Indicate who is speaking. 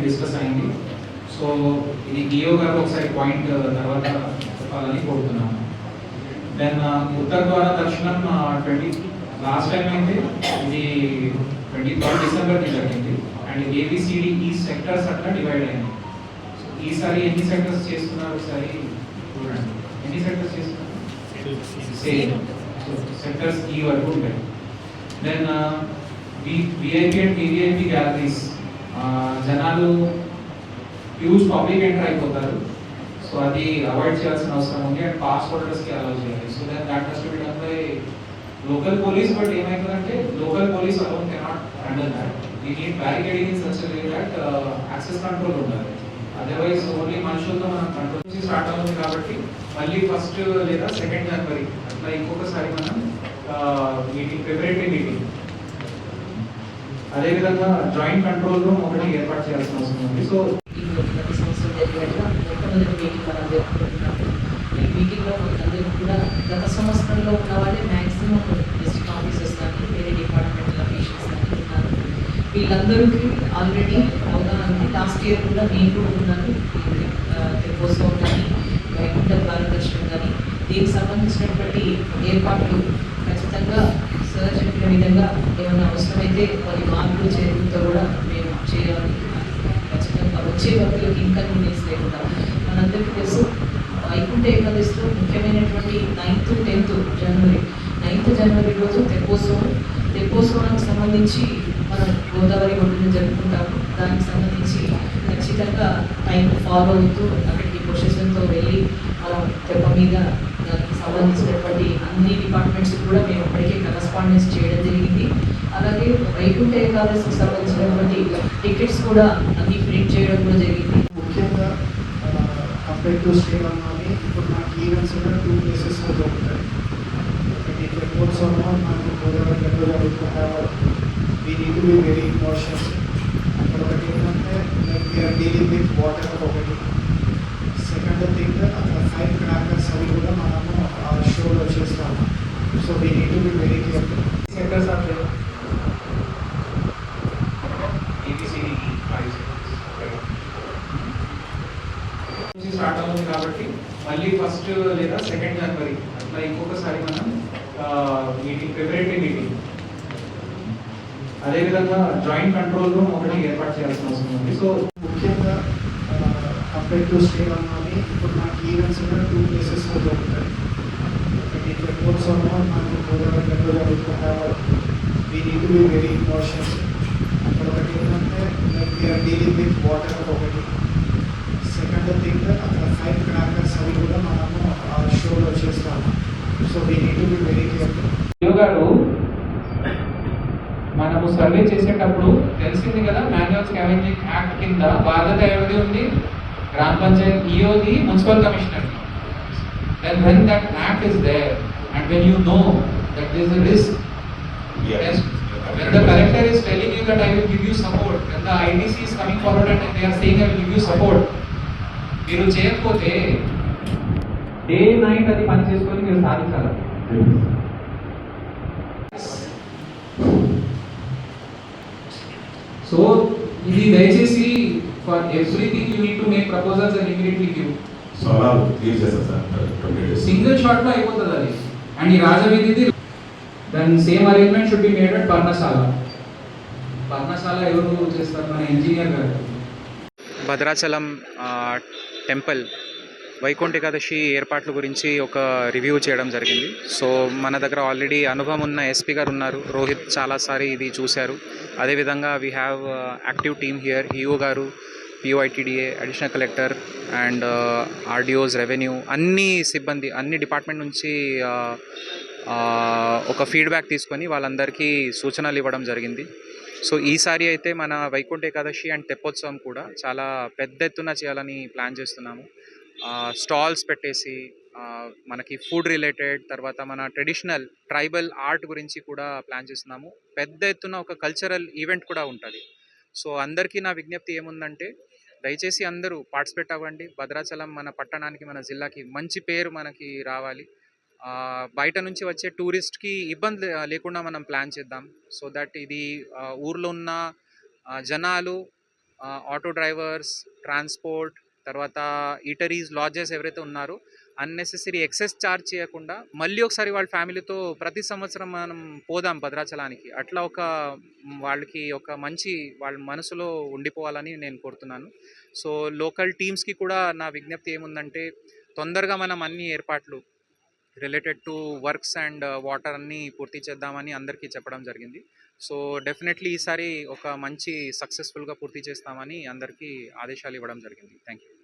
Speaker 1: Discuss అయింది. So ఇది DO గారు ఒకసారి పాయింట్ తర్వాత చెప్పాలని కోరుతున్నాను. దెన్ ఉత్తర ద్వారా దర్శనం 20 లాస్ట్ టైం అయితే ఇది 23 డిసెంబర్కి జరిగింది అండ్ ఏబిసిడి ఈ సెక్టర్స్ అట్లా డివైడ్ అయింది. సో ఈసారి ఎన్ని సెక్టర్స్ చేస్తున్నారు ఒకసారి చూడండి. ఎన్ని సెక్టర్స్ చేస్తున్నారు? సేమ్. సో సెక్టర్స్ ఈ వరకు ఉంటాయి. Then VIP and VVIP galleries జనాలు హ్యూజ్ పబ్లిక్ ఎంటర్ అయిపోతారు. సో అది అవాయిడ్ చేయాల్సిన అవసరం ఉంది అండ్ పాస్ హోల్డర్స్కి అలౌ చేయాలి. So that has to be done by local police. But ఏమైతుందంటే local police alone cannot handle that. We need barricading in such way that access control ఉండాలి. Otherwise only మనుషులతో మనం control నుంచి start అవుతుంది కాబట్టి మళ్ళీ ఫస్ట్ లేదా 2 జనవరి అట్లా ఇంకొకసారి మనం మీటింగ్ ప్రిపరేటరీ మీటింగ్ అదేవిధంగా జాయింట్ కంట్రోల్ రూమ్ ఒకటి ఏర్పాటు చేయాల్సిన అవసరం ఉంది. సో
Speaker 2: ప్రతి సంవత్సరం జరిగినట్టుగా మొట్టమొదటి మీటింగ్ మనం జరుపుకుంటున్నాం. ఈ మీటింగ్లో అందరూ కూడా గత సంవత్సరంలో ఉన్న వాళ్ళే మ్యాక్సిమం డిస్ట్రిక్ట్ ఆఫీసర్స్ కానీ వేరే డిపార్ట్మెంటల్ అఫీషియల్స్ కానీ ఉన్నారు. వీళ్ళందరికీ ఆల్రెడీ అవగాహన ఉంది. లాస్ట్ ఇయర్ కూడా నేను కూడా ఉన్నాను. తెప్పోత్సవం కానీ వైకుంఠ భారతదర్శనం కానీ దీనికి సంబంధించినటువంటి ఏర్పాట్లు ఖచ్చితంగా సార్ చెప్పిన విధంగా ఏమైనా అవసరమైతే కొన్ని మార్పులు చేరుతో కూడా మేము చేయాలి. ఖచ్చితంగా వచ్చే భక్తులకు ఇన్కన్వీనియన్స్ లేకుండా మనందరికీ తెలుసు వైకుంఠ ఏకాదశిలో ముఖ్యమైనటువంటి 9th 10th జనవరి 9th జనవరి రోజు తెప్పోత్సవానికి సంబంధించి మనం గోదావరి ఒడ్డున జరుపుకుంటాము. దానికి సంబంధించి ఖచ్చితంగా టైం ఫాలో అవుతూ అక్కడికి ప్రొసెషన్తో వెళ్ళి మనం తెప్ప మీద దానికి సంబంధించినటువంటి అన్ని డిపార్ట్మెంట్స్ కూడా మేము ఇప్పటికే కరస్పాండెన్స్ చేయడం జరిగింది. అలాగే వైకుంఠ ఏకాదశికి సంబంధించినటువంటి టికెట్స్ కూడా అన్ని ప్రింట్ చేయడం కూడా జరిగింది.
Speaker 3: ముఖ్యంగా కంపేర్ టు శ్రీరామనవమి ఇప్పుడు మనకి ఈవెంట్స్ కూడా 2 ప్లేసెస్లో జరుగుతాయి. ఒకటి తెప్పోత్సవం మనకు గోదావరి గడ్డలో జరుగుతుంటారు. We need to be very cautious. అక్కడ ఒకటి ఏంటంటే like we are dealing with water ఒకటి. సెకండ్ థింగ్ అక్కడ 5 క్రాకర్స్ అవి కూడా మనము ఆ షోలో చేస్తాము. So we need to be very careful.
Speaker 1: Sectors are there. ABCD 5 start అవుతుంది కాబట్టి మళ్ళీ ఫస్ట్ లేదా 2 జనవరి అట్లా ఇంకొకసారి మనం మీటింగ్ ప్రిపరేటరీ మీటింగ్ అదేవిధంగా జాయింట్ కంట్రోల్ రూమ్ ఒకటి ఏర్పాటు చేయాల్సిన అవసరం ఉంది. సో
Speaker 3: ముఖ్యంగా కంపేర్ టు శ్రీరామనవమి ఇప్పుడు మనకి ఈవెంట్స్ కూడా 2 ప్లేసెస్లో జరుగుతాయి. ఒకటి తెప్పోత్సవం మనకు గోదావరి గడ్డలో జరుగుతుంటారు. We need to be very cautious. అక్కడ ఒకటి ఏంటంటే like we are dealing with water ఒకటి. సెకండ్ థింగ్ అక్కడ 5 క్రాకర్స్ అవి కూడా మనము ఆ షోలో చేస్తాము. So we need to be very careful.
Speaker 1: గారు మనము సర్వే చేసేటప్పుడు తెలిసింది కదా, మాన్యువల్ స్కావెంజింగ్ యాక్ట్ కింద బాధ్యత ఎవరిది ఉంది? గ్రామ పంచాయత్ ఈఓది, municipal commissioner. Then when that act is there and when you know that there is a risk, yes, when the collector is telling you that I will give you support, when the IDC is coming forward and they are saying I will give you support, మీరు చేయకపోతే day night అది పని చేసుకొని మీరు సాధించాలి. So ఇది దయచేసి for everything you need to make proposals and immediately give.
Speaker 4: So అలా క్లియర్ చేస్తారు సార్.
Speaker 1: సింగిల్ షాట్ లో అయిపోతుంది అది. అండ్ ఈ రాజవీధిది then same arrangement should be made at Parnasala. Parnasala ఎవరు చేస్తారు? మన ఇంజనీర్ గారు.
Speaker 5: భద్రాచలం టెంపుల్ వైకుంఠ ఏకాదశి ఏర్పాట్ల గురించి ఒక రివ్యూ చేయడం జరిగింది. సో మన దగ్గర ఆల్రెడీ అనుభవం ఉన్న ఎస్పీ గారు ఉన్నారు. రోహిత్ చాలాసారి ఇది చూశారు. అదేవిధంగా we have active team here. EO గారు, PO ITDA, additional collector and RDOs, revenue, అన్ని సిబ్బంది అన్ని డిపార్ట్మెంట్ నుంచి ఒక ఫీడ్బ్యాక్ తీసుకొని వాళ్ళందరికీ సూచనలు ఇవ్వడం జరిగింది. సో ఈసారి అయితే మన వైకుంఠ ఏకాదశి అండ్ తెప్పోత్సవం కూడా చాలా పెద్ద ఎత్తున చేయాలని ప్లాన్ చేస్తున్నాము. స్టాల్స్ పెట్టేసి మనకి ఫుడ్ రిలేటెడ్, తర్వాత మన ట్రెడిషనల్ ట్రైబల్ ఆర్ట్ గురించి కూడా ప్లాన్ చేస్తున్నాము. పెద్ద ఎత్తున ఒక కల్చరల్ ఈవెంట్ కూడా ఉంటుంది. సో అందరికీ నా విజ్ఞప్తి ఏముందంటే దయచేసి అందరూ పార్టిసిపేట్ అవ్వండి. భద్రాచలం మన పట్టణానికి, మన జిల్లాకి మంచి పేరు మనకి రావాలి. బయట నుంచి వచ్చే టూరిస్ట్కి ఇబ్బంది లేకుండా మనం ప్లాన్ చేద్దాం. సో దట్ ఇది ఊర్లో ఉన్న జనాలు ఆటో డ్రైవర్స్, ట్రాన్స్పోర్ట్, తర్వాత ఈటరీస్, లాడ్జెస్ ఎవరైతే ఉన్నారో అన్నెసెసరీ ఎక్సెస్ ఛార్జ్ చేయకుండా మళ్ళీ ఒకసారి వాళ్ళ ఫ్యామిలీతో ప్రతి సంవత్సరం మనం పోదాం భద్రాచలానికి, అట్లా ఒక వాళ్ళకి ఒక మంచి వాళ్ళ మనసులో ఉండిపోవాలని నేను కోరుతున్నాను. సో లోకల్ టీమ్స్కి కూడా నా విజ్ఞప్తి ఏముందంటే తొందరగా మనం అన్ని ఏర్పాట్లు related to works and water అన్నీ పూర్తి చేద్దామని అందరికీ చెప్పడం జరిగింది. సో డెఫినెట్లీ ఈసారి ఒక మంచి సక్సెస్ఫుల్గా పూర్తి చేస్తామని అందరికీ ఆదేశాలు ఇవ్వడం జరిగింది. Thank you.